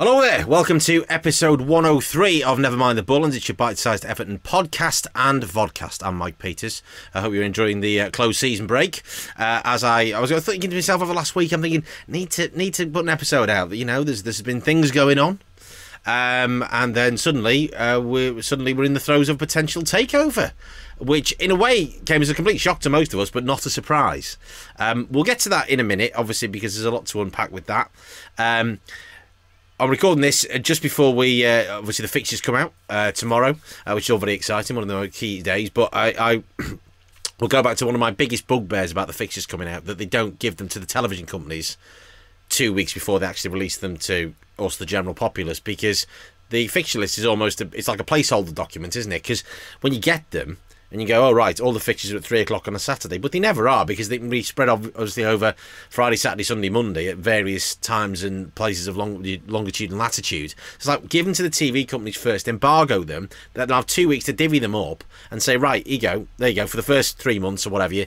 Hello there, welcome to episode 103 of Never Mind the Bullens. It's your bite-sized Everton podcast and vodcast. I'm Mike Peters. I hope you're enjoying the closed season break. As I was thinking to myself over last week, I'm thinking, need to put an episode out. You know, there's been things going on. And then suddenly we're in the throes of potential takeover, which in a way came as a complete shock to most of us, but not a surprise. We'll get to that in a minute, obviously, because there's a lot to unpack with that. I'm recording this just before obviously the fixtures come out tomorrow, which is all very exciting, one of the key days. But I will go back to one of my biggest bugbears about the fixtures coming out, that they don't give them to the television companies 2 weeks before they actually release them to us, the general populace, because the fixture list is it's like a placeholder document, isn't it? Because when you get them, and you go, oh, right, all the fixtures are at 3 o'clock on a Saturday. But they never are, because they can be spread, obviously, over Friday, Saturday, Sunday, Monday at various times and places of longitude and latitude. It's like, give them to the TV companies first, embargo them, then have 2 weeks to divvy them up and say, right, there you go, for the first 3 months or whatever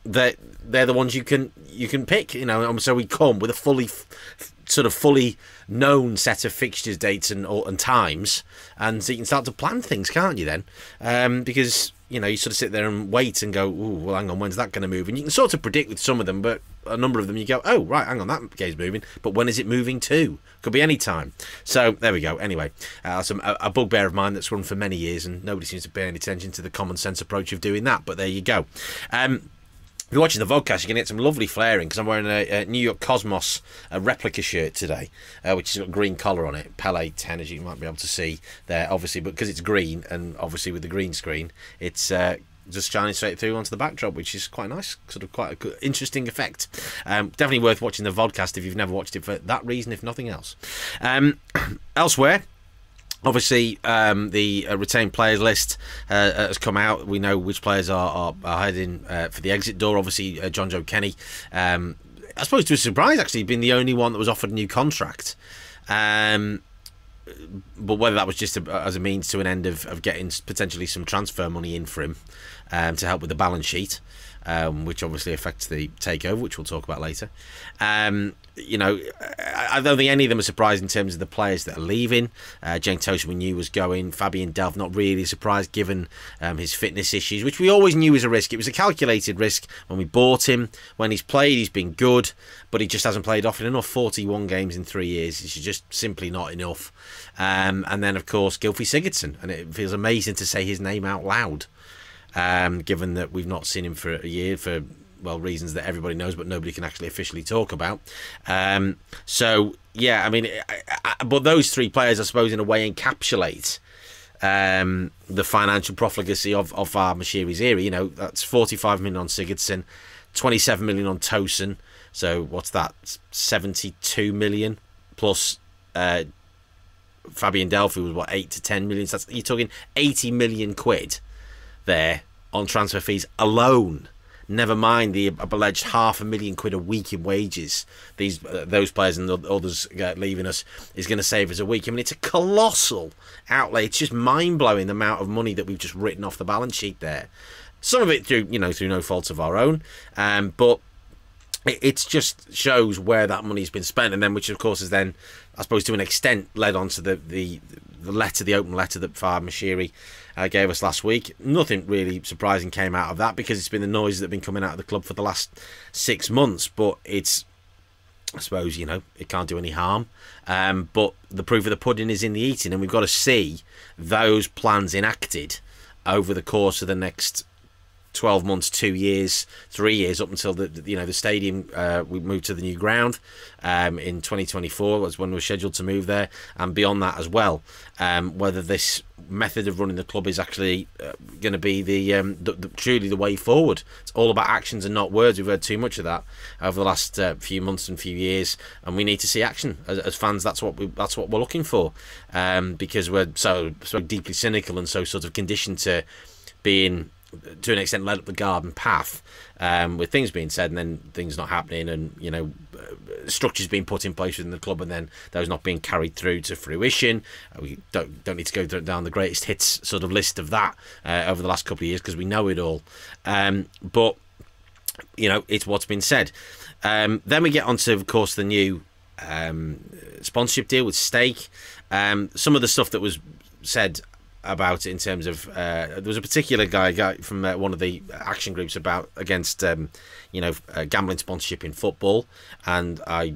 they're the ones you can pick, you know. And so we come with a fully known set of fixtures, dates and times, and so you can start to plan things, can't you then? Because, you know, you sort of sit there and wait and go, ooh, well, hang on, when's that going to move? And you can sort of predict with some of them, but a number of them you go, oh, right, hang on, that game's moving, but when is it moving to? Could be any time. So there we go. Anyway, a bugbear of mine that's run for many years, and nobody seems to pay any attention to the common sense approach of doing that, but there you go. If you're watching the vodcast, you can get some lovely flaring, because I'm wearing a New York Cosmos replica shirt today, which has got a green collar on it. Pele 10, as you might be able to see there, obviously, but because it's green, and obviously with the green screen, it's just shining straight through onto the backdrop, which is quite nice, sort of quite a good, interesting effect. Definitely worth watching the vodcast if you've never watched it for that reason, if nothing else. Elsewhere, obviously, the retained players list has come out. We know which players are heading for the exit door. Obviously, John Joe Kenny, I suppose to a surprise, actually, being the only one that was offered a new contract. But whether that was just as a means to an end of getting potentially some transfer money in for him to help with the balance sheet, which obviously affects the takeover, which we'll talk about later. You know, I don't think any of them are surprised in terms of the players that are leaving. Cenk Tosun we knew was going. Fabian Delph, not really surprised given his fitness issues, which we always knew was a risk. It was a calculated risk when we bought him. When he's played, he's been good, but he just hasn't played often enough. 41 games in 3 years. It's just simply not enough. And then, of course, Gylfi Sigurdsson. And it feels amazing to say his name out loud, given that we've not seen him for a year for, well, reasons that everybody knows but nobody can actually officially talk about. So yeah, I mean, but those three players, I suppose, in a way encapsulate the financial profligacy of Moshiri's era. You know, that's 45 million on Sigurdsson, 27 million on Tosun. So what's that? 72 million plus Fabian Delph, who was what, 8 to 10 million. So that's, you're talking 80 million quid there on transfer fees alone. Never mind the alleged £500,000 a week in wages those players and the others leaving us is going to save us a week. I mean, it's a colossal outlay. It's just mind-blowing the amount of money that we've just written off the balance sheet there. Some of it through no fault of our own, but it just shows where that money's been spent, and then which of course is then, I suppose, to an extent led on to the open letter that Fahad Moshiri gave us last week. Nothing really surprising came out of that, because it's been the noises that have been coming out of the club for the last 6 months. But it's, I suppose, you know, it can't do any harm. But the proof of the pudding is in the eating, and we've got to see those plans enacted over the course of the next 12 months, 2 years, 3 years, up until the stadium, we moved to the new ground in 2024 was when we were scheduled to move there, and beyond that as well. Whether this method of running the club is actually going to be truly the way forward. It's all about actions and not words. We've heard too much of that over the last few months and few years, and we need to see action as fans. That's what we're looking for, because we're so deeply cynical and so sort of conditioned to being, to an extent, led up the garden path, with things being said and then things not happening, and structures being put in place within the club and then those not being carried through to fruition. We don't need to go down the greatest hits sort of list of that over the last couple of years, because we know it all. But it's what's been said. Then we get onto, of course, the new sponsorship deal with Stake. Some of the stuff that was said about it in terms of there was a particular guy from one of the action groups against gambling sponsorship in football, and I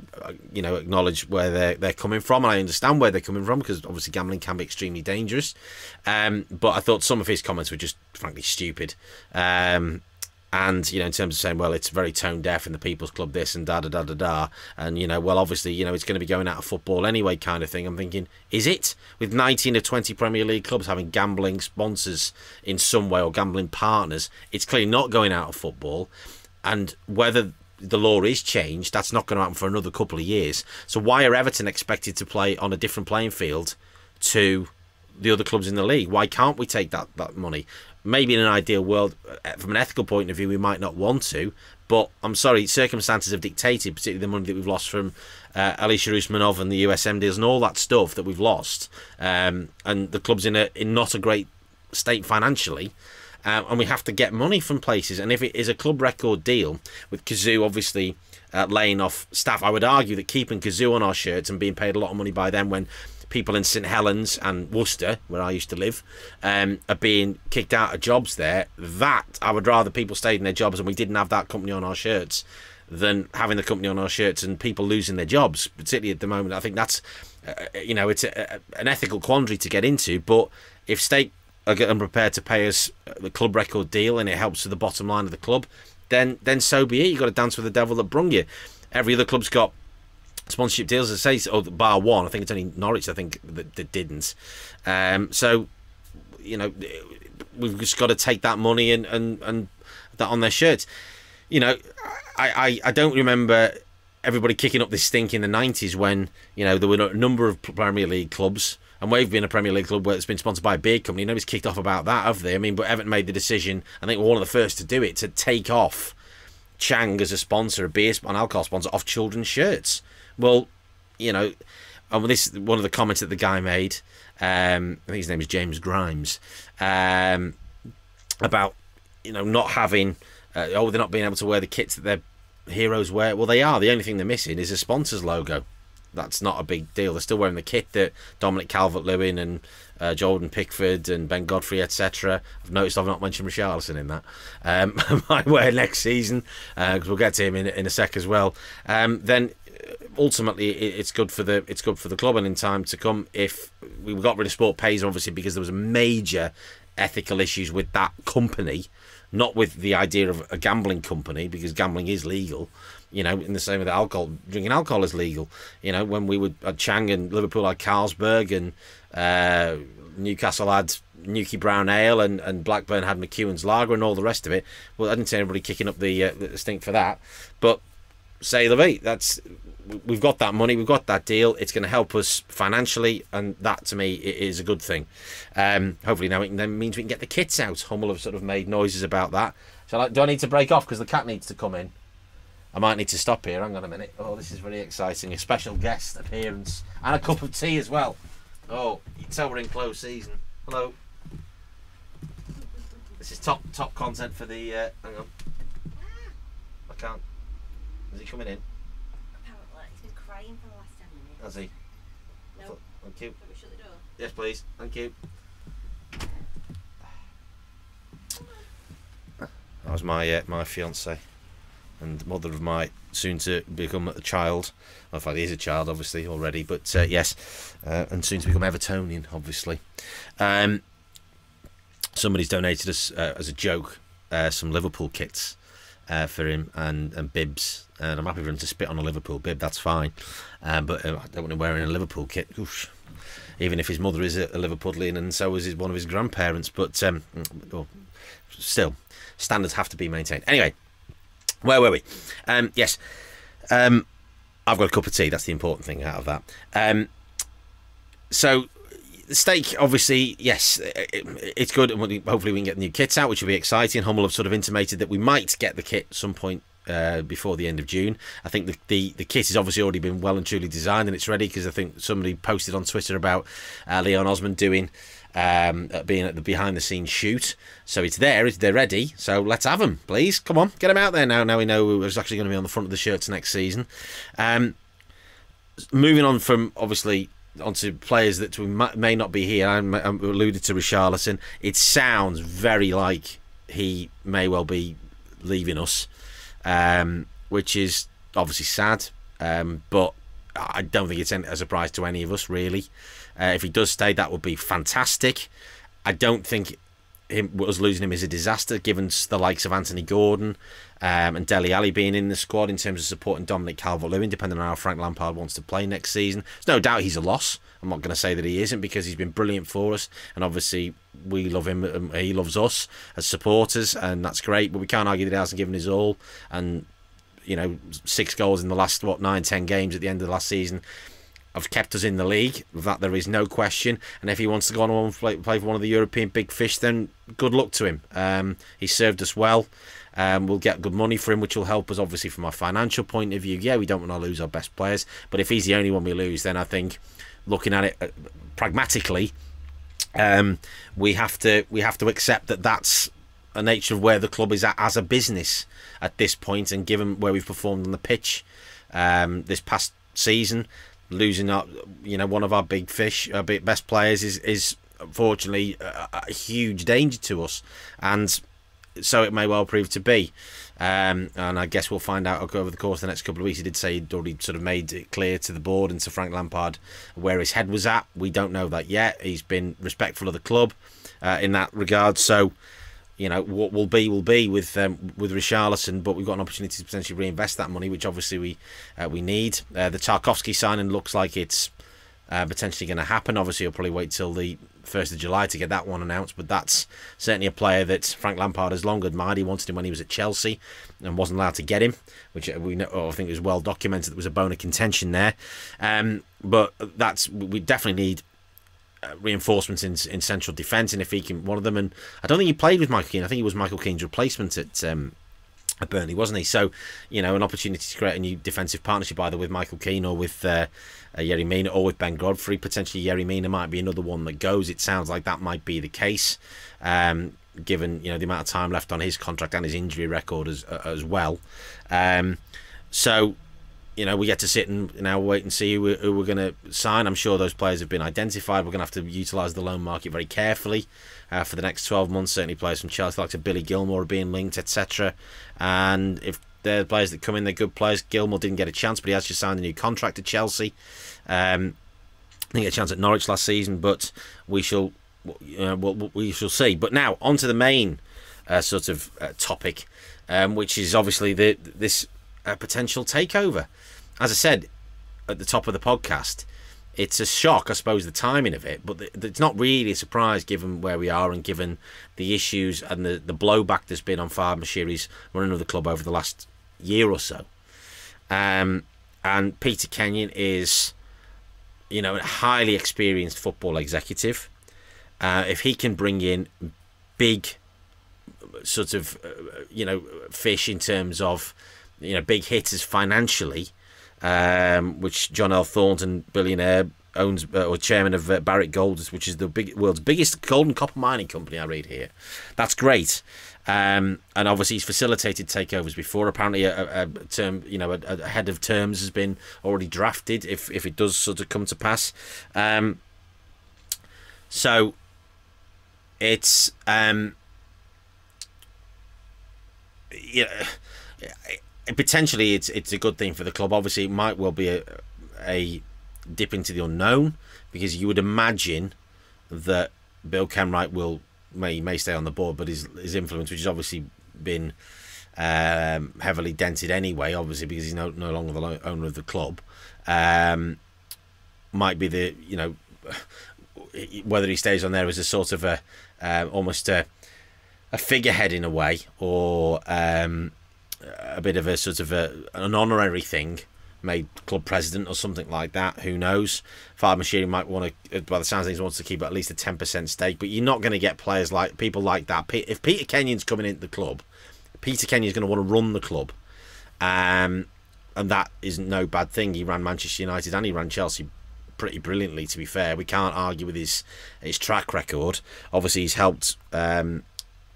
acknowledge where they're coming from, and I understand where they're coming from, because obviously gambling can be extremely dangerous, but I thought some of his comments were just frankly stupid. And, in terms of saying, well, it's very tone deaf in the People's Club, this and da-da-da-da-da, and, well, obviously, it's going to be going out of football anyway kind of thing. I'm thinking, is it? With 19 of 20 Premier League clubs having gambling sponsors in some way, or gambling partners, it's clearly not going out of football. And whether the law is changed, that's not going to happen for another couple of years. So why are Everton expected to play on a different playing field to the other clubs in the league? Why can't we take that money? Maybe in an ideal world, from an ethical point of view, we might not want to, but I'm sorry, circumstances have dictated, particularly the money that we've lost from Alisher Usmanov and the USM deals and all that stuff that we've lost, and the club's in not a great state financially, and we have to get money from places. And if it is a club record deal, with Kazoo obviously laying off staff, I would argue that keeping Kazoo on our shirts and being paid a lot of money by them when people in St Helens and Worcester, where I used to live, are being kicked out of jobs there, that I would rather people stayed in their jobs and we didn't have that company on our shirts than having the company on our shirts and people losing their jobs, particularly at the moment. I think that's, it's an ethical quandary to get into, but if Stake are unprepared to pay us the club record deal and it helps with the bottom line of the club, then so be it. You've got to dance with the devil that brung you. Every other club's got sponsorship deals, as I say, bar one. I think it's only Norwich, I think, that didn't. So, we've just got to take that money and that on their shirts. I don't remember everybody kicking up this stink in the 90s when, there were a number of Premier League clubs, and we've been a Premier League club where it's been sponsored by a beer company. Nobody's kicked off about that, have they? I mean, but Everton made the decision, I think we're one of the first to do it, to take off Chang as a sponsor, an alcohol sponsor, off children's shirts. Well, and this one of the comments that the guy made, I think his name is James Grimes, about, not having, they're not being able to wear the kits that their heroes wear. Well, they are. The only thing they're missing is a sponsor's logo. That's not a big deal. They're still wearing the kit that Dominic Calvert-Lewin and Jordan Pickford and Ben Godfrey, etc. I've noticed I've not mentioned Richarlison in that. Might wear next season, because we'll get to him in a sec as well. Then ultimately it's good for the club, and in time to come, if we got rid of Sport Pays, obviously because there was a major ethical issues with that company, not with the idea of a gambling company, because gambling is legal, in the same way that alcohol, drinking alcohol is legal. When we would at Chang and Liverpool had Carlsberg, and Newcastle had Newquay Brown Ale, and Blackburn had McEwen's Lager and all the rest of it. Well, I didn't see anybody kicking up the stink for that, but say the way, we've got that money, we've got that deal, it's going to help us financially, and that to me is a good thing. Hopefully now it then means we can get the kits out. Hummel have sort of made noises about that. Do I need to break off because the cat needs to come in? I might need to stop here. Hang on a minute. Oh, this is very exciting. A special guest appearance and a cup of tea as well. Oh, you can tell we're in close season. Hello. This is top content for the hang on. I can't. Is he coming in? Apparently, he's been crying for the last 10 minutes. Has he? No. Thank you. Can we shut the door? Yes, please. Thank you. That was my my fiance and mother of my soon-to-become a child. Well, in fact, he is a child, obviously, already, but yes, and soon to become Evertonian, obviously. Somebody's donated us, as a joke, some Liverpool kits for him and bibs, and I'm happy for him to spit on a Liverpool bib, that's fine, but I don't want him wearing a Liverpool kit. Oof. Even if his mother is a Liverpudlian and so is one of his grandparents, but still, standards have to be maintained. Anyway, where were we? Yes, I've got a cup of tea. That's the important thing out of that. So, the Stake, obviously, yes, it's good, and hopefully we can get the new kits out, which will be exciting. Hummel have sort of intimated that we might get the kit at some point before the end of June. I think the kit has obviously already been well and truly designed, and it's ready, because I think somebody posted on Twitter about Leon Osmond being at the behind the scenes shoot. So it's there, they're ready, so let's have them, please. Come on, get them out there now we know who's actually going to be on the front of the shirts next season. moving on from obviously onto players that we may not be here. I alluded to Richarlison. It sounds very like he may well be leaving us, which is obviously sad. But I don't think it's a surprise to any of us, really. If he does stay, that would be fantastic. I don't think us losing him is a disaster, given the likes of Anthony Gordon and Dele Alli being in the squad in terms of supporting Dominic Calvert-Lewin, depending on how Frank Lampard wants to play next season. There's no doubt he's a loss. I'm not going to say that he isn't, because he's been brilliant for us, and obviously we love him and he loves us as supporters, and that's great. But we can't argue that he hasn't given his all, and 6 goals in the last 9-10 games at the end of the last season have kept us in the league. That there is no question. And if he wants to go on and play for one of the European big fish, then good luck to him. He served us well. We'll get good money for him, which will help us obviously from a financial point of view. Yeah, we don't want to lose our best players, but if he's the only one we lose, then I think, looking at it pragmatically, we have to accept that that's a nature of where the club is at as a business at this point, and given where we've performed on the pitch this past season, losing one of our big fish, our best players, is unfortunately a huge danger to us, and so it may well prove to be. And I guess we'll find out over the course of the next couple of weeks. He did say he'd already sort of made it clear to the board and to Frank Lampard where his head was at. We don't know that yet. He's been respectful of the club in that regard. So, what will be with Richarlison, but we've got an opportunity to potentially reinvest that money, which obviously we need. The Tarkowski signing looks like it's potentially going to happen. Obviously, he'll probably wait till the 1st of July to get that one announced, but that's certainly a player that Frank Lampard has long admired. He wanted him when he was at Chelsea and wasn't allowed to get him, which we know, I think it was well documented. There was a bone of contention there, but we definitely need reinforcements in central defence, and if he can, one of them. And I don't think he played with Michael Keane. I think he was Michael Keane's replacement at Burnley, wasn't he? So, an opportunity to create a new defensive partnership either with Michael Keane or with Yerry Mina or with Ben Godfrey. Potentially Yerry Mina might be another one that goes. It sounds like that might be the case, given the amount of time left on his contract and his injury record as well. So, we get to sit and now wait and see who we're going to sign. I'm sure those players have been identified. We're going to have to utilise the loan market very carefully for the next 12 months. Certainly players from Chelsea, like Billy Gilmore, are being linked, etc. And if they're players that come in, they're good players. Gilmore didn't get a chance, but he has just signed a new contract at Chelsea. Didn't get a chance at Norwich last season, but we shall see. But now on to the main topic, which is obviously this potential takeover. As I said at the top of the podcast, it's a shock, I suppose, the timing of it, but it's not really a surprise given where we are and given the issues and the blowback there's been on Fahd Moshiri's running of the club over the last year or so. And Peter Kenyon is, a highly experienced football executive. If he can bring in big fish in terms of big hitters financially, which John L. Thornton, billionaire, owns or chairman of Barrick Gold, which is the world's biggest gold and copper mining company, I read here. That's great. And obviously he's facilitated takeovers before. Apparently a head of terms has been already drafted if it does sort of come to pass. So it's potentially it's a good thing for the club. Obviously it might well be a dip into the unknown, because you would imagine that Bill Kenwright may stay on the board, but his influence, which has obviously been heavily dented anyway, obviously because he's no longer the owner of the club, might be the whether he stays on there as a sort of a almost a figurehead in a way, or a bit of a sort of an honorary thing, made club president or something like that. Who knows? Fahd Moshiri might want to, by the sounds of things, wants to keep at least a 10% stake, but you're not going to get players like people like that. If Peter Kenyon's coming into the club, Peter Kenyon's going to want to run the club, and that is no bad thing. He ran Manchester United and he ran Chelsea pretty brilliantly, to be fair. We can't argue with his track record. Obviously he's helped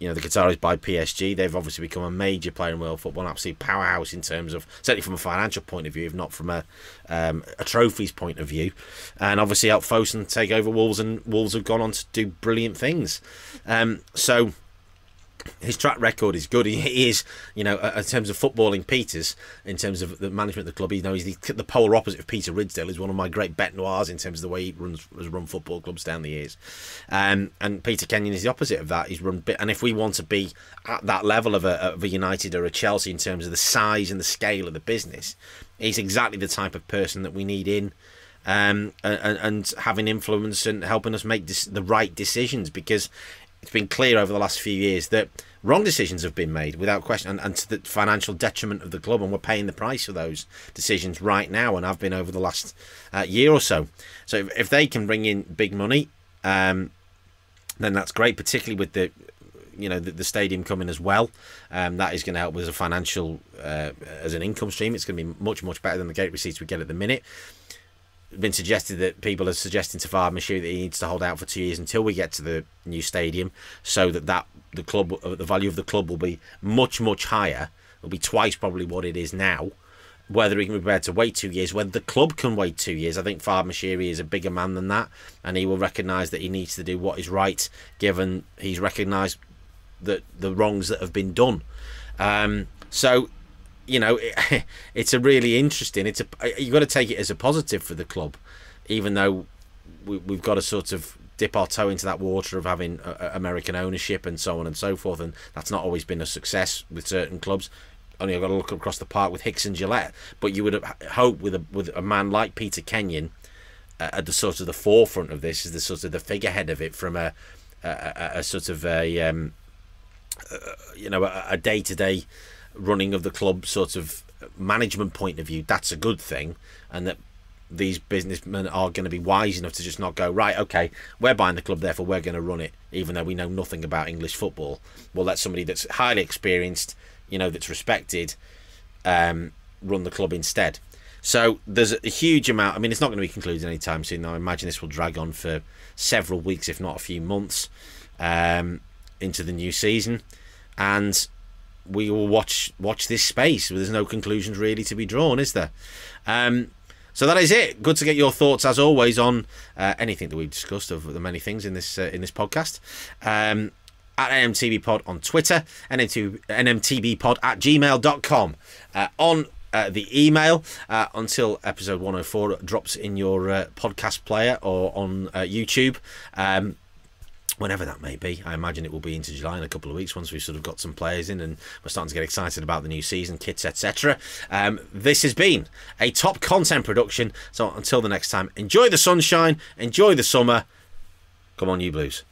You know, the Qataris buy PSG. They've obviously become a major player in world football, an absolute powerhouse in terms of, certainly from a financial point of view, if not from a trophies point of view. And obviously helped Fosun take over Wolves, and Wolves have gone on to do brilliant things. So his track record is good. He is, you know, in terms of footballing Peters, in terms of the management of the club, you know, he's the polar opposite of Peter Ridsdale. He's one of my great bête noirs in terms of the way he has run football clubs down the years. And Peter Kenyon is the opposite of that. He's run, and if we want to be at that level of a United or a Chelsea in terms of the size and the scale of the business, he's exactly the type of person that we need in. And having influence and helping us make the right decisions, because it's been clear over the last few years that wrong decisions have been made without question, and to the financial detriment of the club, and we're paying the price for those decisions right now, and have been over the last year or so. So if they can bring in big money, then that's great, particularly with the, you know, the stadium coming as well. That is going to help as a financial, as an income stream. It's going to be much better than the gate receipts we get at the minute. Been suggested that people are suggesting to Farhad Moshiri that he needs to hold out for 2 years until we get to the new stadium, so that the club, the value of the club will be much higher. It'll be twice probably what it is now. Whether he can be prepared to wait 2 years, whether the club can wait 2 years, I think Farhad Moshiri is a bigger man than that, and he will recognise that he needs to do what is right, given he's recognised that the wrongs that have been done. So, you know, it's a really interesting. You've got to take it as a positive for the club, even though we've got to sort of dip our toe into that water of having American ownership and so on and so forth, and that's not always been a success with certain clubs. Only I've got to look across the park with Hicks and Gillette, but you would hope with a man like Peter Kenyon at the sort of the forefront of this, is the sort of the figurehead of it from a sort of a you know, a day-to-day running of the club sort of management point of view. That's a good thing, and that these businessmen are going to be wise enough to just not go, right, okay, we're buying the club, therefore we're going to run it, even though we know nothing about English football. Well, let somebody that's highly experienced, you know, that's respected, run the club instead. So there's a huge amount. I mean, it's not going to be concluded anytime soon. Now, I imagine this will drag on for several weeks, if not a few months, into the new season, and we will watch this space. There's no conclusions really to be drawn, is there? So that is it. Good to get your thoughts, as always, on anything that we've discussed, of the many things in this podcast. At NMTBpod on Twitter, nmtbpod@gmail.com. On the email, until episode 104 drops in your podcast player or on YouTube. Whenever that may be. I imagine it will be into July in a couple of weeks, once we've sort of got some players in and we're starting to get excited about the new season, kits, etc. This has been a top content production. So until the next time, enjoy the sunshine, enjoy the summer. Come on, you Blues.